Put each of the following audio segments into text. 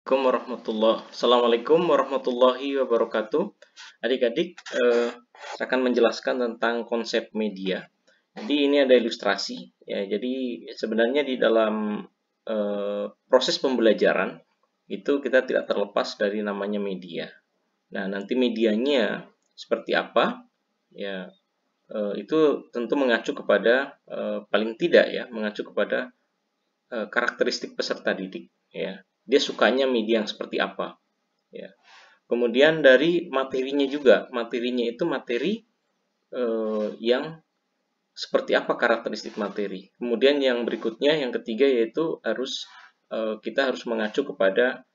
Assalamualaikum warahmatullahi wabarakatuh. Adik-adik, saya akan menjelaskan tentang konsep media. Jadi ini ada ilustrasi, ya. Jadi sebenarnya di dalam proses pembelajaran itu kita tidak terlepas dari namanya media. Nah, nanti medianya seperti apa? Ya, itu tentu mengacu kepada paling tidak ya, mengacu kepada karakteristik peserta didik, ya. Dia sukanya media yang seperti apa, ya. Kemudian dari materinya juga, materinya itu materi yang seperti apa karakteristik materi. Kemudian yang berikutnya, yang ketiga, yaitu kita harus mengacu kepada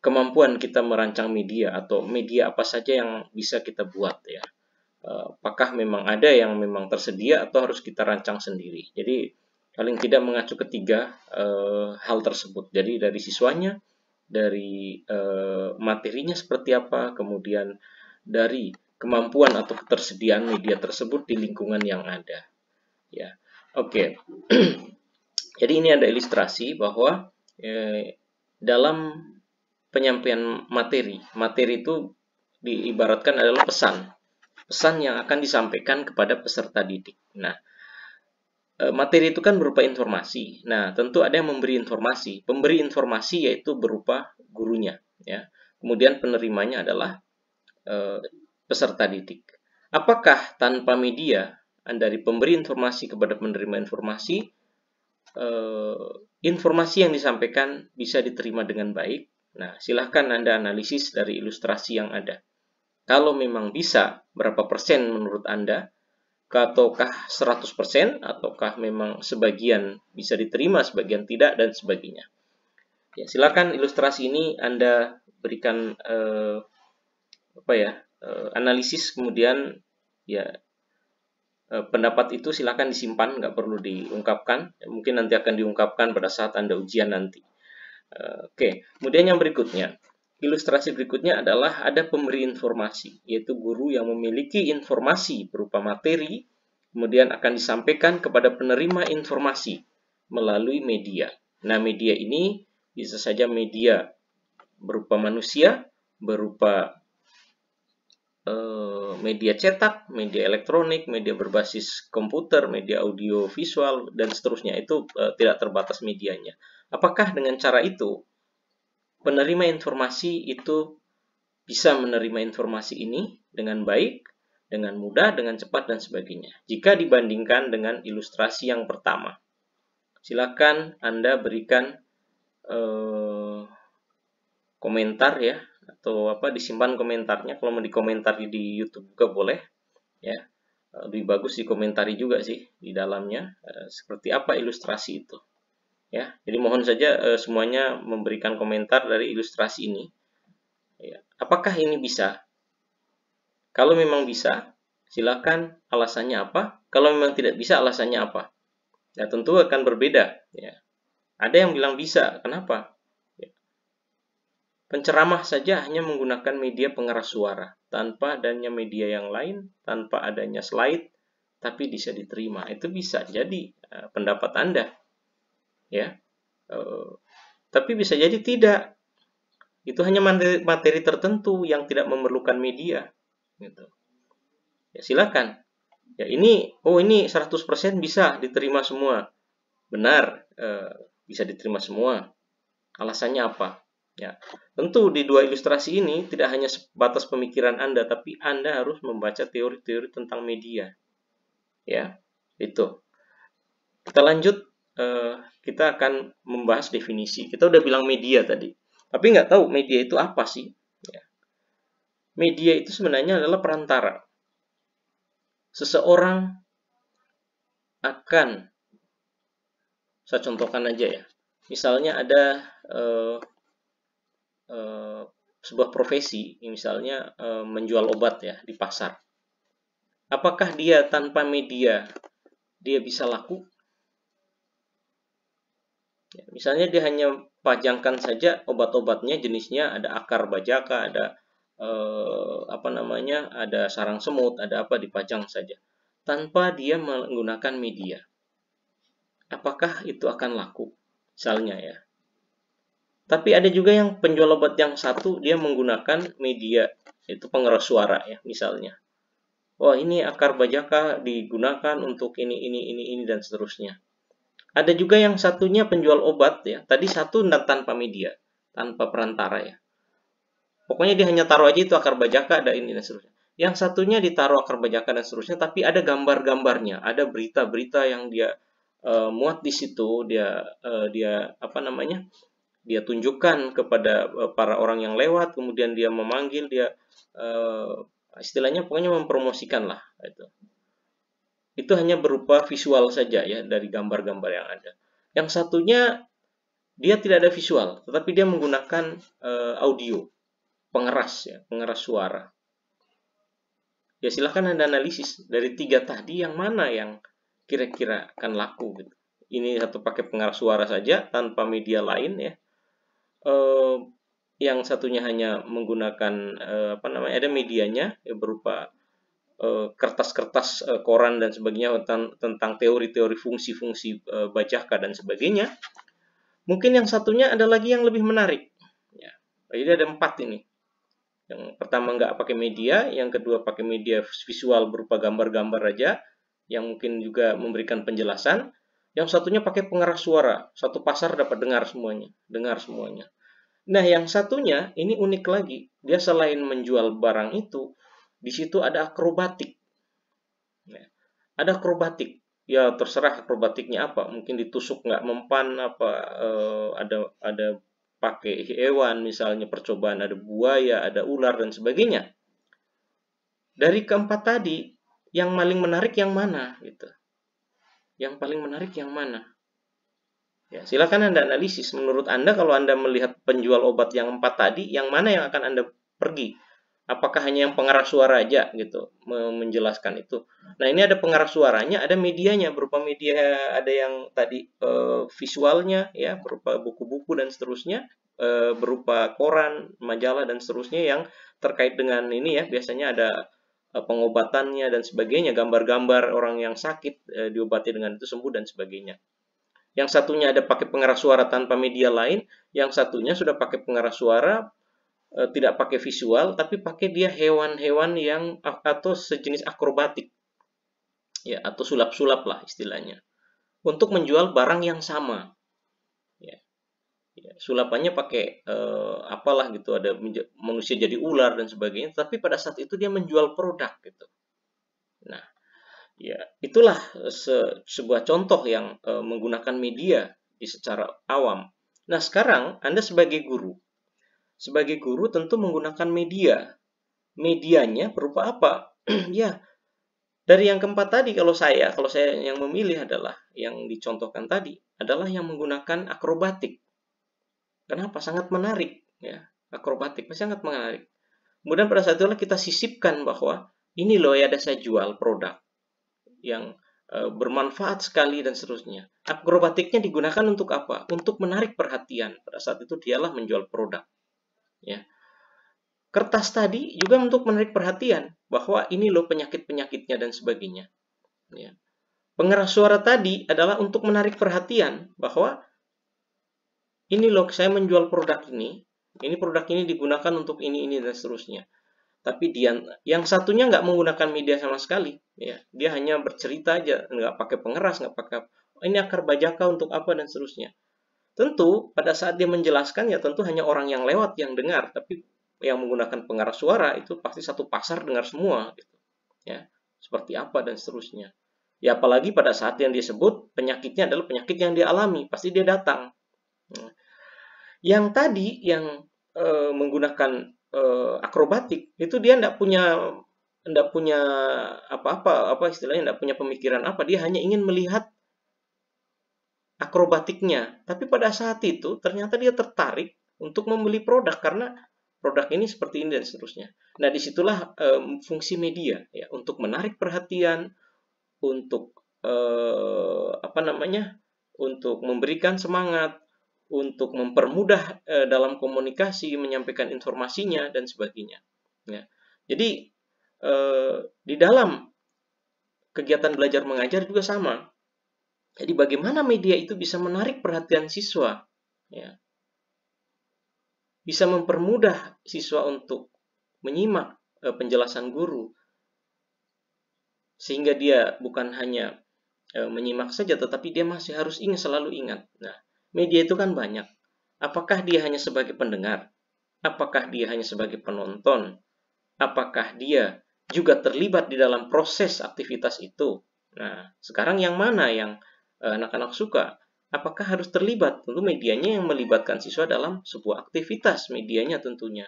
kemampuan kita merancang media atau media apa saja yang bisa kita buat, ya. Apakah memang ada yang memang tersedia atau harus kita rancang sendiri. Jadi paling tidak mengacu ketiga hal tersebut. Jadi dari siswanya, dari materinya seperti apa, kemudian dari kemampuan atau ketersediaan media tersebut di lingkungan yang ada. Ya, oke. Jadi ini ada ilustrasi bahwa dalam penyampaian materi itu diibaratkan adalah pesan yang akan disampaikan kepada peserta didik. Nah, materi itu kan berupa informasi. Nah, tentu ada yang memberi informasi. Pemberi informasi yaitu berupa gurunya, ya. Kemudian penerimanya adalah peserta didik. Apakah tanpa media, dari pemberi informasi kepada penerima informasi, informasi yang disampaikan bisa diterima dengan baik? Nah, silahkan Anda analisis dari ilustrasi yang ada. Kalau memang bisa, berapa persen menurut Anda? Ataukah 100%, ataukah memang sebagian bisa diterima, sebagian tidak, dan sebagainya. Ya, silakan ilustrasi ini Anda berikan analisis, kemudian ya pendapat itu silakan disimpan, nggak perlu diungkapkan. Mungkin nanti akan diungkapkan pada saat Anda ujian nanti. Oke, kemudian yang berikutnya. Ilustrasi berikutnya adalah ada pemberi informasi, yaitu guru yang memiliki informasi berupa materi, kemudian akan disampaikan kepada penerima informasi melalui media. Nah, media ini bisa saja media berupa manusia, berupa media cetak, media elektronik, media berbasis komputer, media audio visual, dan seterusnya. Itu tidak terbatas medianya. Apakah dengan cara itu penerima informasi itu bisa menerima informasi ini dengan baik, dengan mudah, dengan cepat, dan sebagainya? Jika dibandingkan dengan ilustrasi yang pertama, silakan Anda berikan komentar, ya, atau disimpan komentarnya. Kalau mau dikomentari di YouTube juga boleh, ya. Lebih bagus dikomentari juga sih di dalamnya seperti apa ilustrasi itu. Ya, jadi mohon saja semuanya memberikan komentar dari ilustrasi ini. Ya, apakah ini bisa? Kalau memang bisa, silakan alasannya apa. Kalau memang tidak bisa, alasannya apa? Ya, tentu akan berbeda. Ya. Ada yang bilang bisa, kenapa? Ya. Penceramah saja hanya menggunakan media pengeras suara, tanpa adanya media yang lain, tanpa adanya slide, tapi bisa diterima. Itu bisa jadi pendapat Anda. Ya, tapi bisa jadi tidak. Itu hanya materi tertentu yang tidak memerlukan media, gitu. Ya, silakan. Ya, ini 100% bisa diterima semua. Benar, bisa diterima semua. Alasannya apa? Ya, tentu di dua ilustrasi ini tidak hanya sebatas pemikiran Anda, tapi Anda harus membaca teori-teori tentang media. Ya, itu. Kita lanjut. Kita akan membahas definisi. Kita udah bilang media tadi, tapi nggak tahu media itu apa sih. Ya. Media itu sebenarnya adalah perantara. Seseorang akan, saya contohkan aja ya, misalnya ada sebuah profesi, misalnya menjual obat ya di pasar. Apakah dia tanpa media dia bisa laku? Ya, misalnya dia hanya pajangkan saja obat-obatnya, jenisnya ada akar bajaka, ada ada sarang semut, ada apa, dipajang saja tanpa dia menggunakan media. Apakah itu akan laku? Misalnya ya. Tapi ada juga yang penjual obat yang satu dia menggunakan media, itu pengeras suara ya misalnya. Wah, ini akar bajaka digunakan untuk ini dan seterusnya. Ada juga yang satunya penjual obat ya. Tadi satu tanpa media, tanpa perantara ya. Pokoknya dia hanya taruh aja itu akar bajaka, ada ini dan seterusnya. Yang satunya ditaruh akar bajaka dan seterusnya, tapi ada gambar-gambarnya, ada berita-berita yang dia muat di situ, dia apa namanya? Dia tunjukkan kepada para orang yang lewat, kemudian dia memanggil, dia istilahnya pokoknya mempromosikan lah itu hanya berupa visual saja ya dari gambar-gambar yang ada. Yang satunya dia tidak ada visual, tetapi dia menggunakan audio, pengeras ya, pengeras suara. Ya silahkan Anda analisis dari 3 tadi yang mana yang kira-kira akan laku gitu. Ini satu pakai pengeras suara saja tanpa media lain ya. Yang satunya hanya menggunakan apa namanya, ada medianya ya, berupa kertas-kertas koran dan sebagainya tentang teori-teori fungsi-fungsi bajaka dan sebagainya. Mungkin yang satunya ada lagi yang lebih menarik. Ya, jadi ada 4 ini. Yang pertama nggak pakai media, yang kedua pakai media visual berupa gambar-gambar aja, yang mungkin juga memberikan penjelasan. Yang satunya pakai pengeras suara, satu pasar dapat dengar semuanya. Nah, yang satunya ini unik lagi. Dia selain menjual barang itu, di situ ada akrobatik. Ada akrobatik. Ya terserah akrobatiknya apa. Mungkin ditusuk nggak mempan apa. Ada pakai hewan misalnya percobaan, ada buaya, ada ular dan sebagainya. Dari keempat tadi, yang paling menarik yang mana gitu? Yang paling menarik yang mana? Ya, silakan Anda analisis. Menurut Anda, kalau Anda melihat penjual obat yang 4 tadi, yang mana yang akan Anda pergi? Apakah hanya yang pengeras suara aja gitu menjelaskan itu? Nah, ini ada pengeras suaranya, ada medianya berupa media, ada yang tadi visualnya ya berupa buku-buku dan seterusnya, berupa koran, majalah dan seterusnya yang terkait dengan ini ya, biasanya ada pengobatannya dan sebagainya, gambar-gambar orang yang sakit diobati dengan itu sembuh dan sebagainya. Yang satunya ada pakai pengeras suara tanpa media lain, yang satunya sudah pakai pengeras suara tidak pakai visual, tapi pakai dia hewan-hewan yang atau sejenis akrobatik ya, atau sulap-sulap lah istilahnya, untuk menjual barang yang sama ya. Sulapannya pakai apalah gitu, ada manusia jadi ular dan sebagainya, tapi pada saat itu dia menjual produk gitu. Nah ya, itulah sebuah contoh yang menggunakan media secara awam. Nah sekarang Anda sebagai guru tentu menggunakan media. Medianya berupa apa? Ya, dari yang keempat tadi, kalau saya yang memilih adalah yang dicontohkan tadi adalah yang menggunakan akrobatik. Kenapa? Sangat menarik ya. Akrobatik sangat menarik. Kemudian pada saat itulah kita sisipkan bahwa ini loh ya, ada saya jual produk yang bermanfaat sekali dan seterusnya. Akrobatiknya digunakan untuk apa? Untuk menarik perhatian. Pada saat itu dialah menjual produk. Ya. Kertas tadi juga untuk menarik perhatian bahwa ini loh penyakit-penyakitnya dan sebagainya. Ya. Pengeras suara tadi adalah untuk menarik perhatian bahwa ini loh saya menjual produk ini produk ini digunakan untuk ini dan seterusnya. Tapi dia yang satunya nggak menggunakan media sama sekali, ya. Dia hanya bercerita aja, nggak pakai pengeras, nggak pakai ini akar bajaka untuk apa dan seterusnya. Tentu pada saat dia menjelaskan ya tentu hanya orang yang lewat yang dengar, tapi yang menggunakan pengeras suara itu pasti satu pasar dengar semua gitu. Ya, seperti apa dan seterusnya. Ya apalagi pada saat yang disebut penyakitnya adalah penyakit yang dia alami, pasti dia datang. Nah, yang tadi yang menggunakan akrobatik itu dia tidak punya apa istilahnya, tidak punya pemikiran apa, dia hanya ingin melihat akrobatiknya. Tapi pada saat itu ternyata dia tertarik untuk membeli produk karena produk ini seperti ini dan seterusnya. Nah disitulah fungsi media ya, untuk menarik perhatian, untuk untuk memberikan semangat, untuk mempermudah dalam komunikasi, menyampaikan informasinya dan sebagainya. Ya. Jadi di dalam kegiatan belajar mengajar juga sama. Jadi bagaimana media itu bisa menarik perhatian siswa, ya. bisa mempermudah siswa untuk menyimak penjelasan guru, sehingga dia bukan hanya menyimak saja, tetapi dia masih harus selalu ingat. Nah, media itu kan banyak. Apakah dia hanya sebagai pendengar? Apakah dia hanya sebagai penonton? Apakah dia juga terlibat di dalam proses aktivitas itu? Nah, sekarang yang mana yang anak-anak suka? Apakah harus terlibat? Tentu medianya yang melibatkan siswa dalam sebuah aktivitas, medianya tentunya.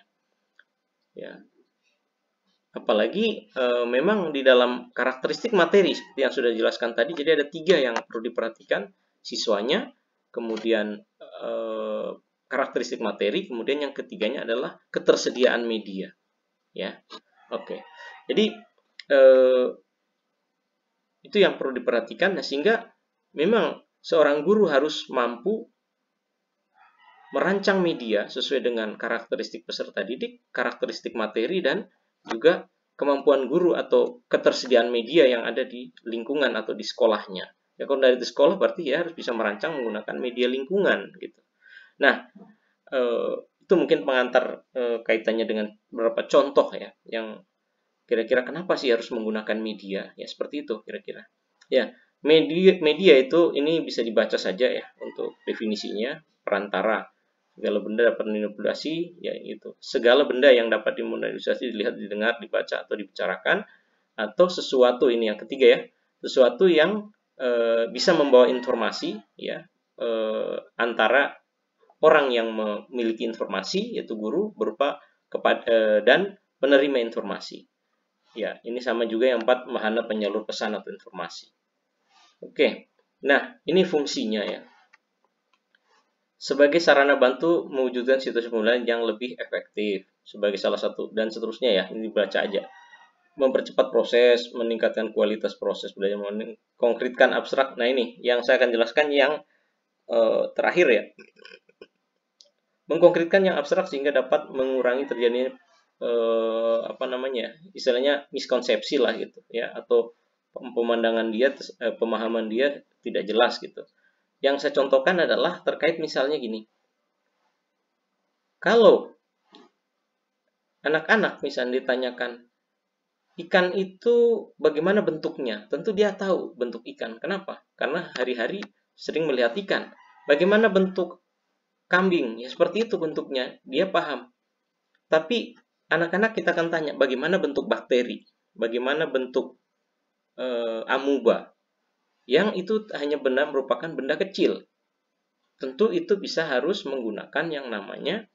Ya. Apalagi memang di dalam karakteristik materi seperti yang sudah dijelaskan tadi, jadi ada 3 yang perlu diperhatikan, siswanya, kemudian karakteristik materi, kemudian yang ketiganya adalah ketersediaan media. Ya, oke. Jadi itu yang perlu diperhatikan. Nah, sehingga memang seorang guru harus mampu merancang media sesuai dengan karakteristik peserta didik, karakteristik materi, dan juga kemampuan guru atau ketersediaan media yang ada di lingkungan atau di sekolahnya. Ya, kalau dari sekolah berarti ya harus bisa merancang menggunakan media lingkungan gitu. Nah, itu mungkin pengantar kaitannya dengan beberapa contoh ya, yang kira-kira kenapa sih harus menggunakan media? Ya seperti itu kira-kira. Ya, media itu ini bisa dibaca saja ya untuk definisinya, perantara. Segala benda dapat dimanipulasi, yaitu segala benda yang dapat dimanipulasi, dilihat, didengar, dibaca, atau dibicarakan, atau sesuatu, ini yang ketiga ya, sesuatu yang bisa membawa informasi ya antara orang yang memiliki informasi, yaitu guru, berupa dan penerima informasi. Ya, ini sama juga yang 4, wahana penyalur pesan atau informasi. Oke, nah ini fungsinya ya. Sebagai sarana bantu mewujudkan situasi pembelajaran yang lebih efektif, sebagai salah satu, dan seterusnya ya, ini baca aja. Mempercepat proses, meningkatkan kualitas proses belajar, mengkonkretkan abstrak. Nah ini yang saya akan jelaskan yang terakhir ya. Mengkonkretkan yang abstrak sehingga dapat mengurangi terjadinya istilahnya miskonsepsi lah gitu ya, atau pemandangan dia, pemahaman dia tidak jelas gitu. Yang saya contohkan adalah terkait misalnya gini. Kalau anak-anak misalnya ditanyakan, ikan itu bagaimana bentuknya? Tentu dia tahu bentuk ikan. Kenapa? Karena hari-hari sering melihat ikan. Bagaimana bentuk kambing? Ya seperti itu bentuknya. Dia paham. Tapi anak-anak kita akan tanya, bagaimana bentuk bakteri? Bagaimana bentuk amuba? Yang itu hanya merupakan benda kecil. Tentu itu bisa harus menggunakan yang namanya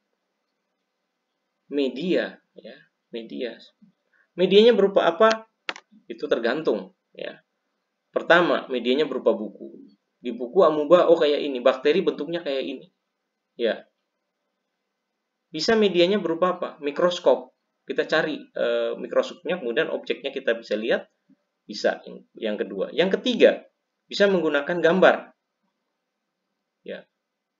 media, ya, media. Medianya berupa apa? Itu tergantung, ya. Pertama, medianya berupa buku. Di buku amuba, oh kayak ini, bakteri bentuknya kayak ini. Ya. Bisa medianya berupa apa? Mikroskop. Kita cari mikroskopnya, kemudian objeknya kita bisa lihat. Bisa. Yang kedua. Yang ketiga, bisa menggunakan gambar. Ya.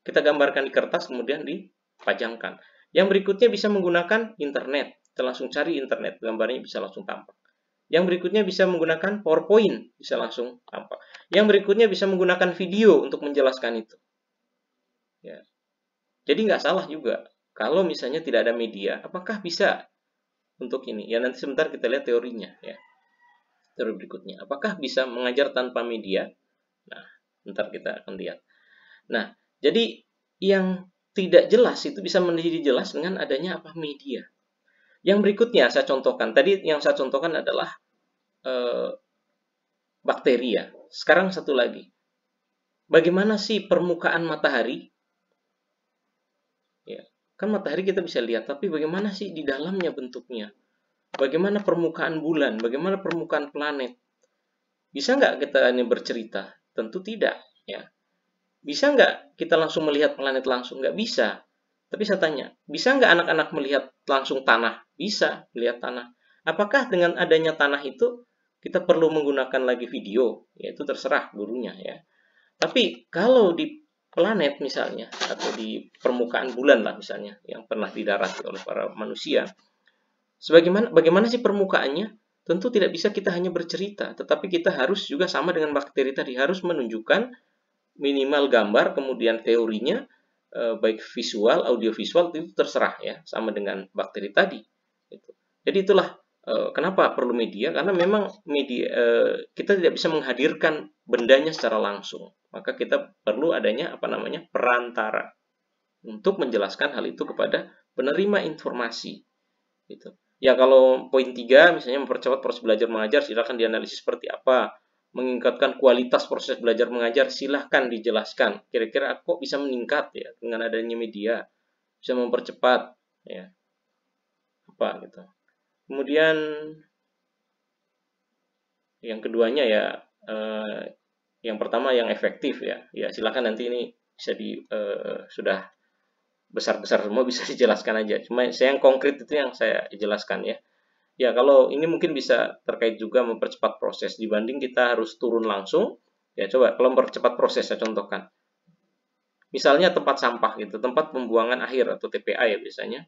Kita gambarkan di kertas, kemudian dipajangkan. Yang berikutnya bisa menggunakan internet. Kita langsung cari internet, gambarnya bisa langsung tampak. Yang berikutnya bisa menggunakan PowerPoint, bisa langsung tampak. Yang berikutnya bisa menggunakan video untuk menjelaskan itu. Ya. Jadi nggak salah juga. Kalau misalnya tidak ada media, apakah bisa untuk ini? Ya nanti sebentar kita lihat teorinya. Ya. Teori berikutnya. Apakah bisa mengajar tanpa media? Nah, bentar kita akan lihat. Nah, jadi yang tidak jelas itu bisa menjadi jelas dengan adanya apa? Media. Yang berikutnya saya contohkan. Tadi yang saya contohkan adalah bakteri ya. Sekarang satu lagi. Bagaimana sih permukaan matahari? Ya, kan matahari kita bisa lihat, tapi bagaimana sih di dalamnya bentuknya? Bagaimana permukaan bulan? Bagaimana permukaan planet? Bisa nggak kita ini bercerita? Tentu tidak. Ya. Bisa nggak kita langsung melihat planet langsung? Nggak bisa. Tapi saya tanya, bisa nggak anak-anak melihat langsung tanah? Bisa melihat tanah. Apakah dengan adanya tanah itu kita perlu menggunakan lagi video? Ya itu terserah gurunya ya. Tapi kalau di planet misalnya, atau di permukaan bulan lah misalnya, yang pernah didarati oleh para manusia, bagaimana sih permukaannya? Tentu tidak bisa kita hanya bercerita, tetapi kita harus juga sama dengan bakteri tadi, harus menunjukkan minimal gambar, kemudian teorinya, baik visual, audiovisual itu terserah ya, sama dengan bakteri tadi. Gitu. Jadi itulah kenapa perlu media, karena memang media kita tidak bisa menghadirkan bendanya secara langsung, maka kita perlu adanya perantara untuk menjelaskan hal itu kepada penerima informasi. Gitu. Ya kalau poin 3 misalnya mempercepat proses belajar mengajar, silakan dianalisis seperti apa. Meningkatkan kualitas proses belajar mengajar, silahkan dijelaskan. Kira-kira kok bisa meningkat ya dengan adanya media, bisa mempercepat ya apa gitu. Kemudian yang keduanya ya yang pertama yang efektif ya. Ya silahkan nanti ini bisa sudah besar-besar semua bisa dijelaskan aja. Cuma saya yang konkret itu yang saya jelaskan ya. Ya, kalau ini mungkin bisa terkait juga mempercepat proses dibanding kita harus turun langsung. Ya, coba kalau mempercepat proses saya contohkan. Misalnya tempat sampah gitu, tempat pembuangan akhir atau TPA ya biasanya.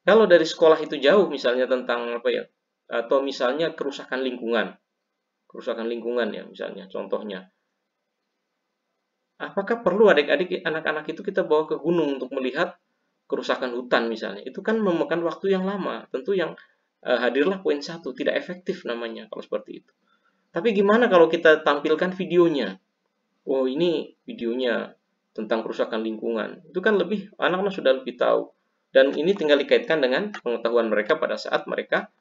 Kalau dari sekolah itu jauh misalnya tentang apa ya? Atau misalnya kerusakan lingkungan. Kerusakan lingkungan ya misalnya contohnya. Apakah perlu adik-adik anak-anak itu kita bawa ke gunung untuk melihat kerusakan hutan misalnya? Itu kan memakan waktu yang lama. Tentu yang hadirlah poin 1, tidak efektif namanya kalau seperti itu. Tapi gimana kalau kita tampilkan videonya? Oh, ini videonya tentang kerusakan lingkungan. Itu kan anak-anak sudah lebih tahu. Dan ini tinggal dikaitkan dengan pengetahuan mereka pada saat mereka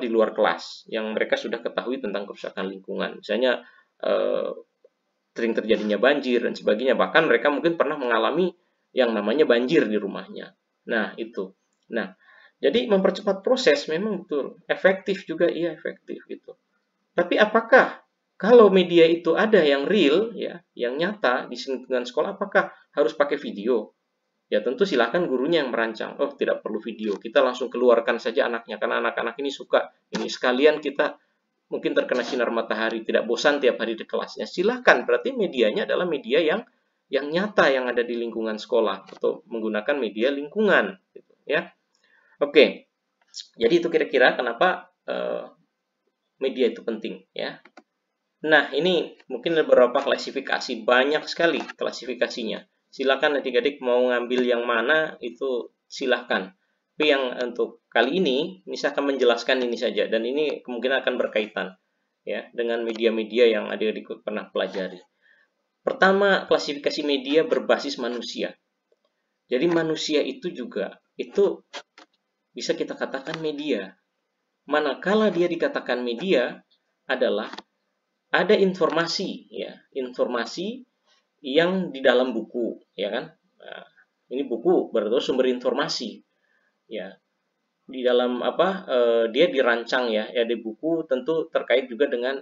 di luar kelas, yang mereka sudah ketahui tentang kerusakan lingkungan. Misalnya sering terjadinya banjir dan sebagainya. Bahkan mereka mungkin pernah mengalami yang namanya banjir di rumahnya. Nah, itu. Nah, jadi mempercepat proses memang betul. Efektif juga, iya efektif gitu. Tapi apakah kalau media itu ada yang real, ya, yang nyata di lingkungan sekolah, apakah harus pakai video? Ya tentu silakan gurunya yang merancang. Oh, tidak perlu video. Kita langsung keluarkan saja anaknya. Karena anak-anak ini suka. Ini sekalian kita mungkin terkena sinar matahari, tidak bosan tiap hari di kelasnya. Silahkan, berarti medianya adalah media yang nyata yang ada di lingkungan sekolah atau menggunakan media lingkungan, gitu, ya. Oke, jadi itu kira-kira kenapa media itu penting, ya. Nah, ini mungkin ada beberapa klasifikasi, banyak sekali klasifikasinya. Silakan adik-adik mau ngambil yang mana itu silahkan. Tapi yang untuk kali ini saya akan menjelaskan ini saja, dan ini kemungkinan akan berkaitan ya dengan media-media yang adik-adik pernah pelajari. Pertama, klasifikasi media berbasis manusia. Jadi manusia itu juga bisa kita katakan media. Manakala dia dikatakan media adalah ada informasi ya, informasi yang di dalam buku, ya kan? Nah, ini buku berarti sumber informasi. Ya, di dalam dia dirancang ya di buku tentu terkait juga dengan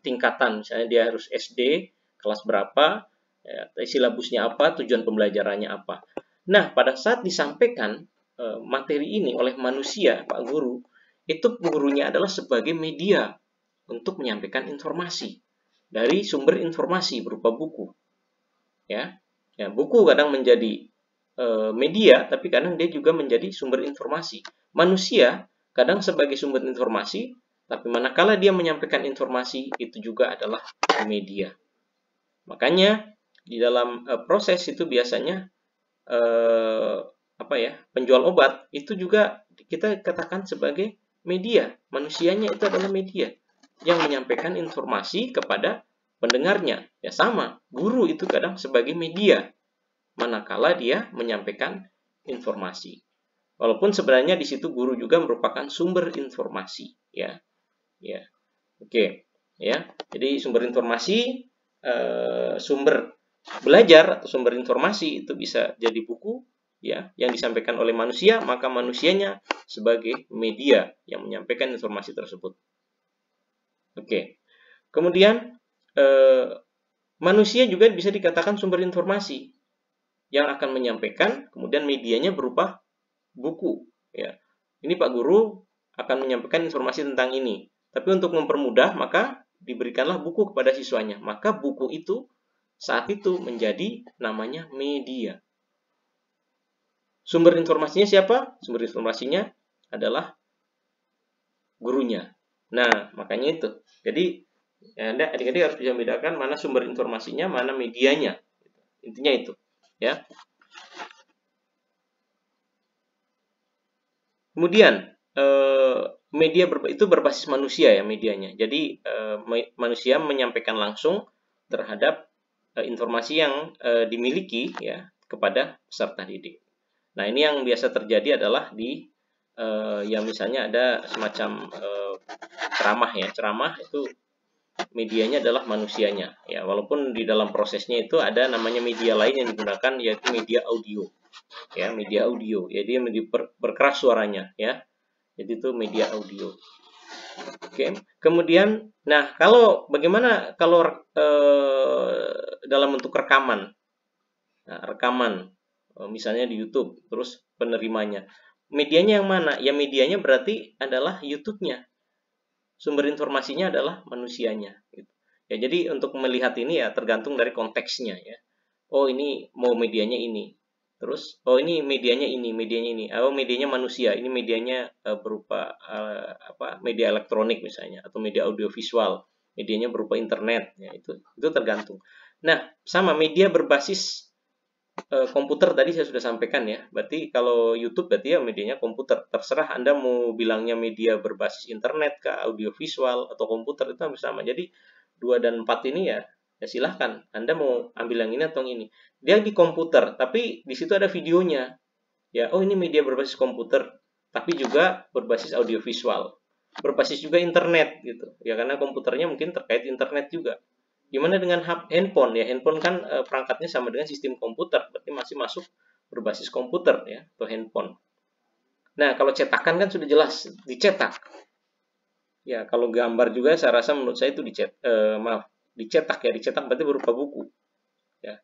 tingkatan, misalnya dia harus SD kelas berapa, ya, silabusnya apa, tujuan pembelajarannya apa. Nah, pada saat disampaikan materi ini oleh manusia, Pak Guru, itu gurunya adalah sebagai media untuk menyampaikan informasi dari sumber informasi berupa buku. Ya, buku kadang menjadi media, tapi kadang dia juga menjadi sumber informasi. Manusia kadang sebagai sumber informasi, tapi manakala dia menyampaikan informasi, itu juga adalah media. Makanya di dalam proses itu biasanya penjual obat itu juga kita katakan sebagai media. Manusianya itu adalah media yang menyampaikan informasi kepada pendengarnya. Ya sama, guru itu kadang sebagai media manakala dia menyampaikan informasi. Walaupun sebenarnya di situ guru juga merupakan sumber informasi, ya. Ya. Oke, ya. Jadi sumber informasi, sumber belajar atau sumber informasi itu bisa jadi buku, ya, yang disampaikan oleh manusia, maka manusianya sebagai media yang menyampaikan informasi tersebut. Oke. Kemudian manusia juga bisa dikatakan sumber informasi yang akan menyampaikan, kemudian medianya berupa buku. Ya. Ini Pak Guru akan menyampaikan informasi tentang ini. Tapi untuk mempermudah, maka diberikanlah buku kepada siswanya. Maka buku itu saat itu menjadi namanya media. Sumber informasinya siapa? Sumber informasinya adalah gurunya. Nah, makanya itu. Jadi, Anda adik-adik harus bisa membedakan mana sumber informasinya, mana medianya. Intinya itu, ya. Kemudian media itu berbasis manusia ya medianya. Jadi manusia menyampaikan langsung terhadap informasi yang dimiliki ya kepada peserta didik. Nah, ini yang biasa terjadi adalah di ya misalnya ada semacam ceramah ya. Ceramah itu medianya adalah manusianya ya, walaupun di dalam prosesnya itu ada namanya media lain yang digunakan, yaitu media audio ya, media audio ya, dia berkeras suaranya ya, jadi itu media audio. Oke, kemudian nah kalau bagaimana kalau dalam bentuk rekaman, nah, rekaman misalnya di YouTube, terus penerimanya medianya yang mana ya, medianya berarti adalah YouTube-nya, sumber informasinya adalah manusianya gitu. Ya, jadi untuk melihat ini ya tergantung dari konteksnya ya. Oh, ini mau medianya ini. Terus oh ini medianya ini, Oh, medianya manusia. Ini medianya berupa media elektronik misalnya, atau media audiovisual. Medianya berupa internet ya, itu tergantung. Nah, sama media berbasis komputer tadi saya sudah sampaikan ya. Berarti kalau YouTube berarti ya medianya komputer. Terserah Anda mau bilangnya media berbasis internet kah, audiovisual atau komputer, itu hampir sama. Jadi 2 dan 4 ini ya silahkan. Anda mau ambil yang ini atau yang ini. Dia di komputer, tapi di situ ada videonya. Ya, oh ini media berbasis komputer, tapi juga berbasis audiovisual. Berbasis juga internet gitu. Ya karena komputernya mungkin terkait internet juga. Gimana dengan handphone ya? Handphone kan perangkatnya sama dengan sistem komputer, berarti masih masuk berbasis komputer ya, atau handphone. Nah, kalau cetakan kan sudah jelas dicetak. Ya, kalau gambar juga saya rasa menurut saya itu dicetak ya, dicetak berarti berupa buku. Ya.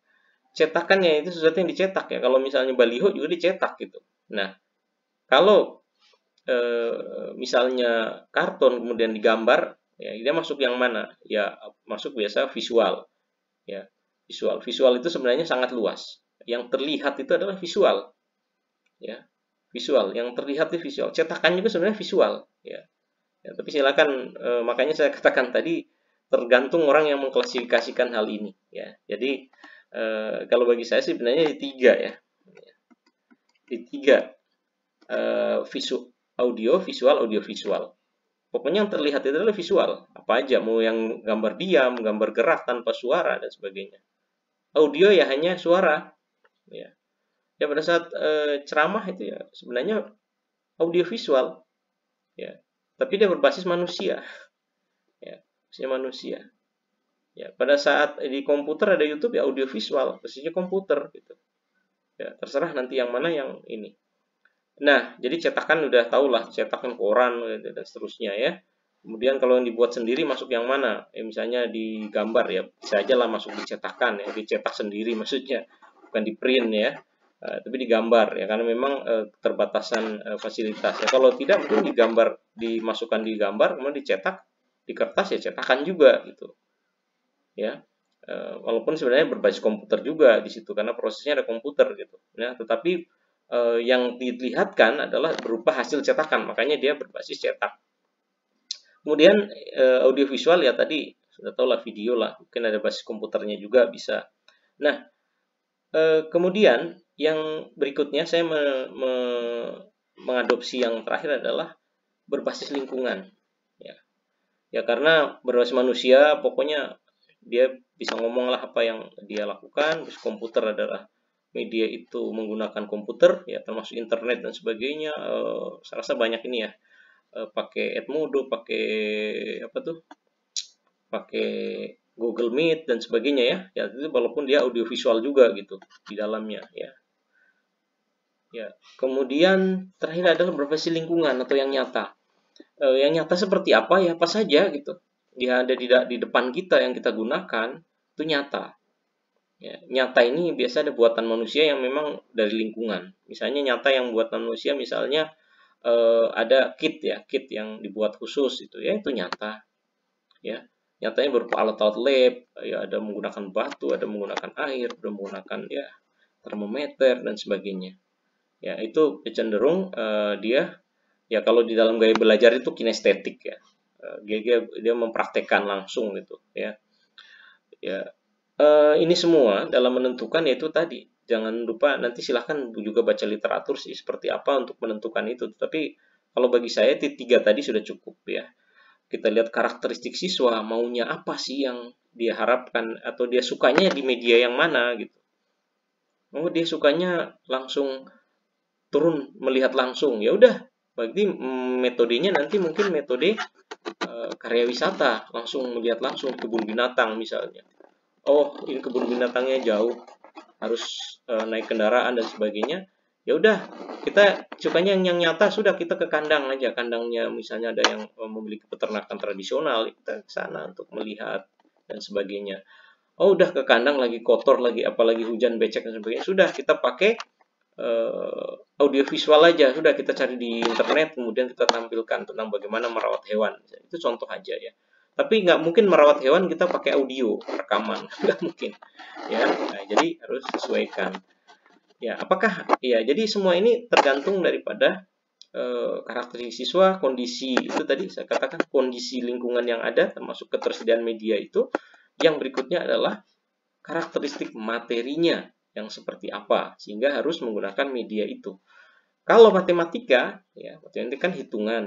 Cetakannya itu sesuatu yang dicetak ya. Kalau misalnya baliho juga dicetak gitu. Nah, kalau misalnya karton kemudian digambar, ya dia masuk yang mana? Ya masuk biasa visual. Ya, visual itu sebenarnya sangat luas. Yang terlihat itu adalah visual. Ya, visual. Yang terlihat itu visual. Cetakan juga sebenarnya visual. Ya, tapi silakan, makanya saya katakan tadi tergantung orang yang mengklasifikasikan hal ini. Ya, jadi kalau bagi saya sebenarnya di tiga ya. Di tiga, audio, visual, audiovisual. Pokoknya yang terlihat itu adalah visual. Apa aja, mau yang gambar diam, gambar gerak tanpa suara dan sebagainya. Audio ya hanya suara. Ya, ya pada saat ceramah itu ya sebenarnya audiovisual. Ya, tapi dia berbasis manusia. Ya, manusia. Ya, pada saat di komputer ada YouTube ya audiovisual, basisnya komputer gitu. Ya, terserah nanti yang mana yang ini. Nah, jadi cetakan udah tau lah, cetakan koran dan seterusnya ya. Kemudian kalau yang dibuat sendiri masuk yang mana? Misalnya di gambar ya, bisa aja lah masuk di cetakan ya, dicetak sendiri maksudnya, bukan di print ya, tapi digambar ya, karena memang keterbatasan fasilitas ya. Kalau tidak mungkin digambar, dimasukkan di gambar, kemudian dicetak di kertas ya cetakan juga gitu ya. Walaupun sebenarnya berbasis komputer juga di situ karena prosesnya ada komputer gitu ya, tetapi yang dilihatkan adalah berupa hasil cetakan, makanya dia berbasis cetak. Kemudian audiovisual ya tadi sudah tahu lah, video lah, mungkin ada basis komputernya juga bisa. Nah, kemudian yang berikutnya saya mengadopsi yang terakhir adalah berbasis lingkungan. Ya karena berbasis manusia, pokoknya dia bisa ngomong lah apa yang dia lakukan. Terus komputer adalah media itu menggunakan komputer ya, termasuk internet dan sebagainya. Saya rasa banyak ini ya, pakai Edmodo, pakai apa tuh, pakai Google Meet dan sebagainya ya. Ya itu walaupun dia audiovisual juga gitu di dalamnya ya. Ya, kemudian terakhir adalah berbasis lingkungan atau yang nyata. Yang nyata seperti apa ya, apa saja gitu. Dia ada di depan kita yang kita gunakan itu nyata. Ya, nyata ini biasa ada buatan manusia yang memang dari lingkungan. Misalnya nyata yang buatan manusia, misalnya ada kit yang dibuat khusus itu ya, itu nyata. Ya, nyatanya berupa alat-alat lab, ya ada menggunakan batu, ada menggunakan air, ada menggunakan ya termometer dan sebagainya. Ya, itu cenderung dia ya kalau di dalam gaya belajar itu kinestetik ya. Dia mempraktekkan langsung gitu ya. Ya, Ini semua dalam menentukan yaitu tadi. Jangan lupa nanti silahkan juga baca literatur sih seperti apa untuk menentukan itu. Tapi kalau bagi saya tiga tadi sudah cukup ya. Kita lihat karakteristik siswa, maunya apa sih yang dia harapkan atau dia sukanya di media yang mana gitu. Oh, dia sukanya langsung turun melihat langsung. Ya udah, berarti metodenya nanti mungkin metode karya wisata, langsung melihat langsung kebun binatang misalnya. Oh, ini kebun binatangnya jauh, harus naik kendaraan dan sebagainya. Ya udah, kita sukanya yang nyata, sudah kita ke kandang aja. Kandangnya misalnya ada yang memiliki peternakan tradisional, kita ke sana untuk melihat dan sebagainya. Oh, udah ke kandang lagi kotor lagi, apalagi hujan becek dan sebagainya. Sudah kita pakai audio visual aja, sudah kita cari di internet, kemudian kita tampilkan tentang bagaimana merawat hewan. Itu contoh aja ya. Tapi nggak mungkin merawat hewan kita pakai audio rekaman, nggak mungkin. Ya, nah, jadi harus sesuaikan. Ya, apakah ya? Jadi semua ini tergantung daripada karakteristik siswa, kondisi itu tadi saya katakan kondisi lingkungan yang ada, termasuk ketersediaan media itu. Yang berikutnya adalah karakteristik materinya yang seperti apa, sehingga harus menggunakan media itu. Kalau matematika, ya matematika kan hitungan.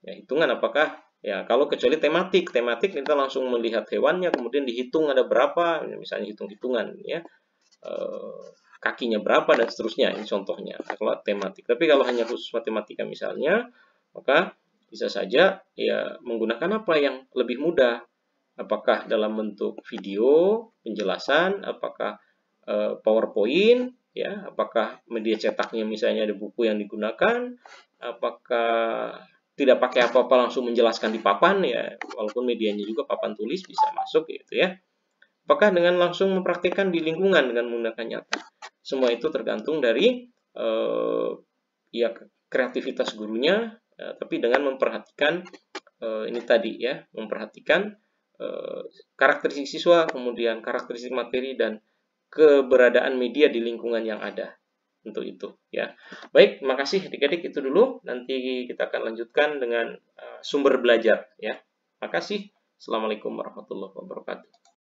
Ya, hitungan apakah ya kalau kecuali tematik kita langsung melihat hewannya, kemudian dihitung ada berapa, misalnya hitung-hitungan ya, kakinya berapa dan seterusnya. Ini contohnya kalau tematik. Tapi kalau hanya khusus matematika misalnya, maka bisa saja ya menggunakan apa yang lebih mudah. Apakah dalam bentuk video penjelasan, apakah PowerPoint, ya, apakah media cetaknya misalnya ada buku yang digunakan, apakah tidak pakai apa-apa langsung menjelaskan di papan ya, walaupun medianya juga papan tulis bisa masuk gitu ya. Apakah dengan langsung mempraktikkan di lingkungan dengan menggunakan nyata. Semua itu tergantung dari ya kreativitas gurunya, tapi dengan memperhatikan ini tadi ya, memperhatikan karakteristik siswa, kemudian karakteristik materi dan keberadaan media di lingkungan yang ada untuk itu ya. Baik, terima kasih adik-adik, itu dulu. Nanti kita akan lanjutkan dengan sumber belajar ya. Terima kasih. Assalamualaikum warahmatullahi wabarakatuh.